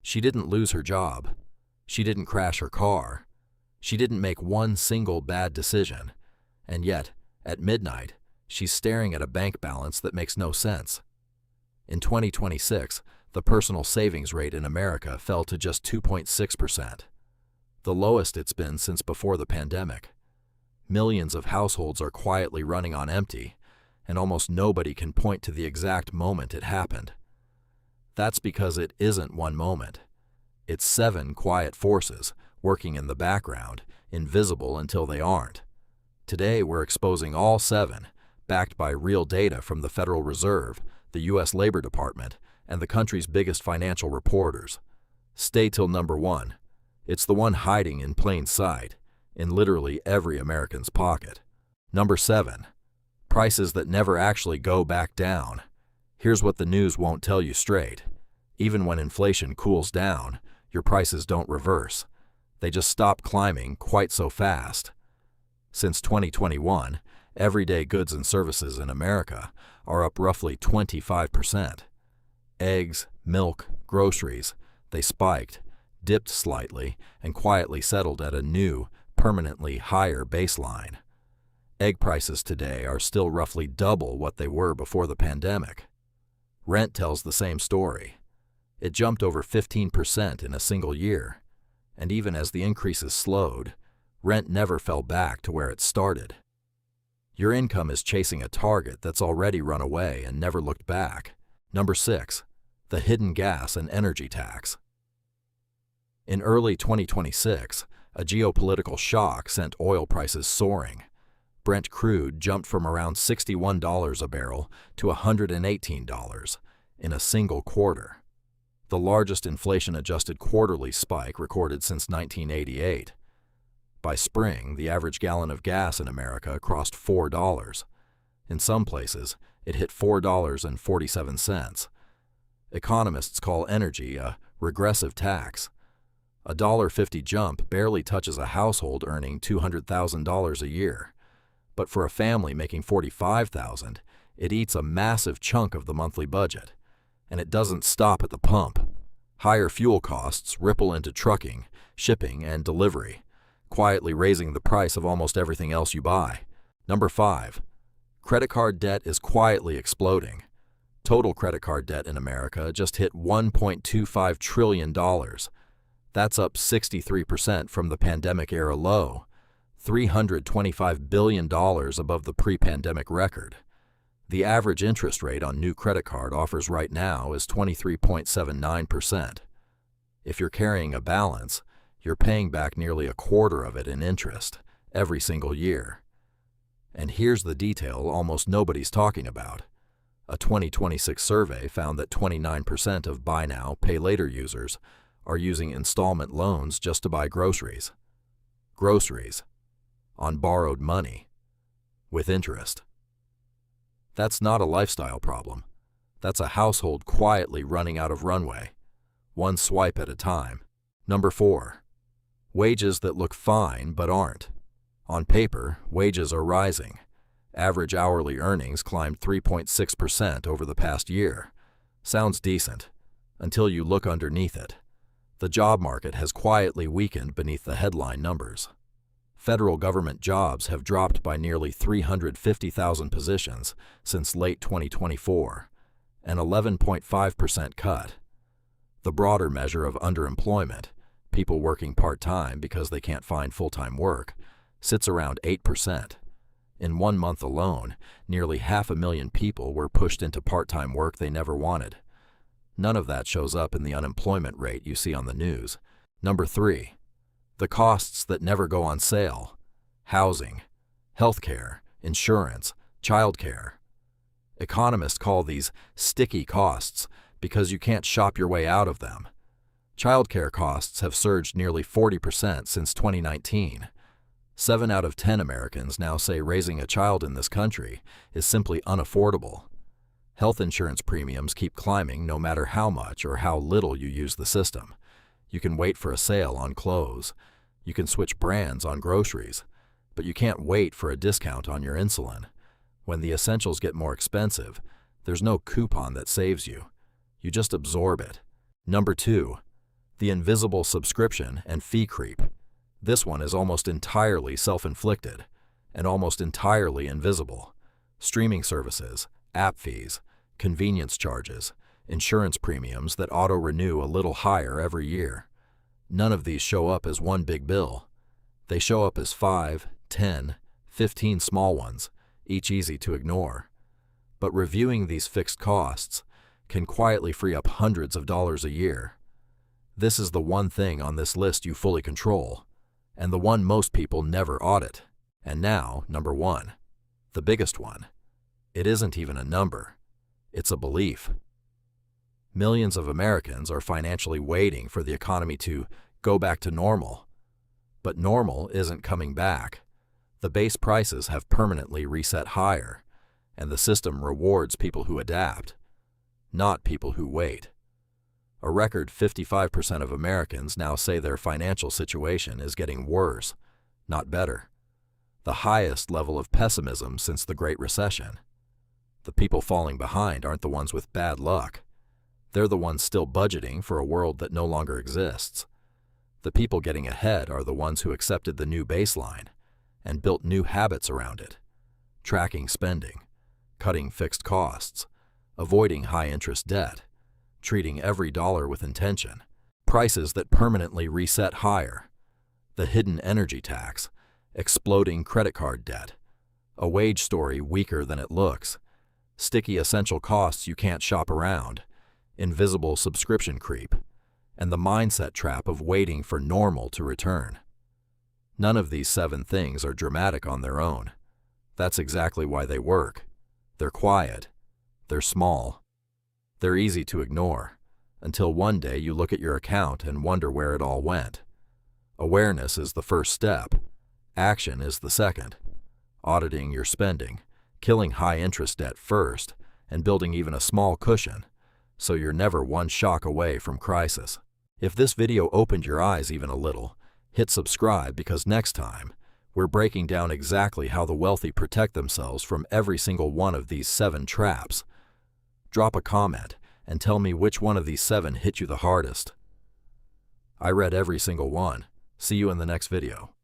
She didn't lose her job. She didn't crash her car. She didn't make one single bad decision. And yet, at midnight, she's staring at a bank balance that makes no sense. In 2026, the personal savings rate in America fell to just 2.6%, the lowest it's been since before the pandemic. Millions of households are quietly running on empty, and almost nobody can point to the exact moment it happened. That's because it isn't one moment. It's 7 quiet forces working in the background, invisible until they aren't. Today, we're exposing all 7, backed by real data from the Federal Reserve, the U.S. Labor Department, and the country's biggest financial reporters. Stay till number 1. It's the one hiding in plain sight, in literally every American's pocket. Number 7. Prices that never actually go back down. Here's what the news won't tell you straight. Even when inflation cools down, your prices don't reverse. They just stop climbing quite so fast. Since 2021, everyday goods and services in America are up roughly 25%. Eggs, milk, groceries, they spiked, dipped slightly, and quietly settled at a new, permanently higher baseline. Egg prices today are still roughly double what they were before the pandemic. Rent tells the same story. It jumped over 15% in a single year, and even as the increases slowed, rent never fell back to where it started. Your income is chasing a target that's already run away and never looked back. Number 6. The hidden gas and energy tax. In early 2026, a geopolitical shock sent oil prices soaring. Brent crude jumped from around $61 a barrel to $118 in a single quarter, the largest inflation-adjusted quarterly spike recorded since 1988. By spring, the average gallon of gas in America crossed $4. In some places, it hit $4.47. Economists call energy a regressive tax. A $1.50 jump barely touches a household earning $200,000 a year. But for a family making $45,000, it eats a massive chunk of the monthly budget. And it doesn't stop at the pump. Higher fuel costs ripple into trucking, shipping, and delivery, quietly raising the price of almost everything else you buy. Number 5. Credit card debt is quietly exploding. Total credit card debt in America just hit $1.25 trillion. That's up 63% from the pandemic-era low, $325 billion above the pre-pandemic record. The average interest rate on new credit card offers right now is 23.79%. If you're carrying a balance, you're paying back nearly a quarter of it in interest every single year. And here's the detail almost nobody's talking about. A 2026 survey found that 29% of buy now, pay later users are using installment loans just to buy groceries. Groceries. On borrowed money. With interest. That's not a lifestyle problem. That's a household quietly running out of runway, one swipe at a time. Number 4. Wages that look fine but aren't. On paper, wages are rising. Average hourly earnings climbed 3.6% over the past year. Sounds decent, until you look underneath it. The job market has quietly weakened beneath the headline numbers. Federal government jobs have dropped by nearly 350,000 positions since late 2024, an 11.5% cut. The broader measure of underemployment, people working part-time because they can't find full-time work, sits around 8%. In 1 month alone, nearly 500,000 people were pushed into part-time work they never wanted. None of that shows up in the unemployment rate you see on the news. Number 3. The costs that never go on sale. Housing, healthcare, insurance, childcare. Economists call these sticky costs because you can't shop your way out of them. Childcare costs have surged nearly 40% since 2019. 7 out of 10 Americans now say raising a child in this country is simply unaffordable. Health insurance premiums keep climbing no matter how much or how little you use the system. You can wait for a sale on clothes. You can switch brands on groceries. But you can't wait for a discount on your insulin. When the essentials get more expensive, there's no coupon that saves you. You just absorb it. Number 2. The invisible subscription and fee creep. This one is almost entirely self-inflicted and almost entirely invisible. Streaming services, app fees, convenience charges, insurance premiums that auto-renew a little higher every year. None of these show up as one big bill. They show up as 5, 10, 15 small ones, each easy to ignore. But reviewing these fixed costs can quietly free up hundreds of dollars a year. This is the one thing on this list you fully control, and the one most people never audit. And now, number 1. The biggest one. It isn't even a number. It's a belief. Millions of Americans are financially waiting for the economy to go back to normal. But normal isn't coming back. The base prices have permanently reset higher, and the system rewards people who adapt, not people who wait. A record 55% of Americans now say their financial situation is getting worse, not better. The highest level of pessimism since the Great Recession. The people falling behind aren't the ones with bad luck. They're the ones still budgeting for a world that no longer exists. The people getting ahead are the ones who accepted the new baseline and built new habits around it, tracking spending, cutting fixed costs, avoiding high-interest debt, treating every dollar with intention, prices that permanently reset higher, the hidden energy tax, exploding credit card debt, a wage story weaker than it looks, sticky essential costs you can't shop around, invisible subscription creep, and the mindset trap of waiting for normal to return. None of these 7 things are dramatic on their own. That's exactly why they work. They're quiet. They're small. They're easy to ignore, until one day you look at your account and wonder where it all went. Awareness is the first step. Action is the second. Auditing your spending, killing high-interest debt first, and building even a small cushion, so you're never one shock away from crisis. If this video opened your eyes even a little, hit subscribe because next time, we're breaking down exactly how the wealthy protect themselves from every single one of these 7 traps. Drop a comment and tell me which one of these 7 hit you the hardest. I read every single one. See you in the next video.